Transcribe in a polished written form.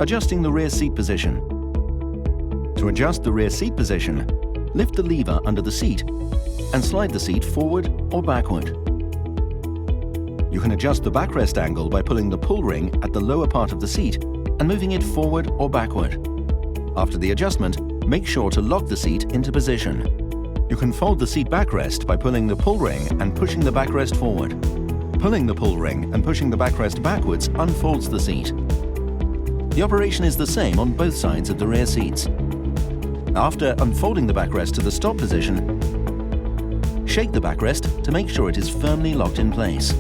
Adjusting the rear seat position. To adjust the rear seat position, lift the lever under the seat and slide the seat forward or backward. You can adjust the backrest angle by pulling the pull ring at the lower part of the seat and moving it forward or backward. After the adjustment, make sure to lock the seat into position. You can fold the seat backrest by pulling the pull ring and pushing the backrest forward. Pulling the pull ring and pushing the backrest backwards unfolds the seat. The operation is the same on both sides of the rear seats. After unfolding the backrest to the stop position, shake the backrest to make sure it is firmly locked in place.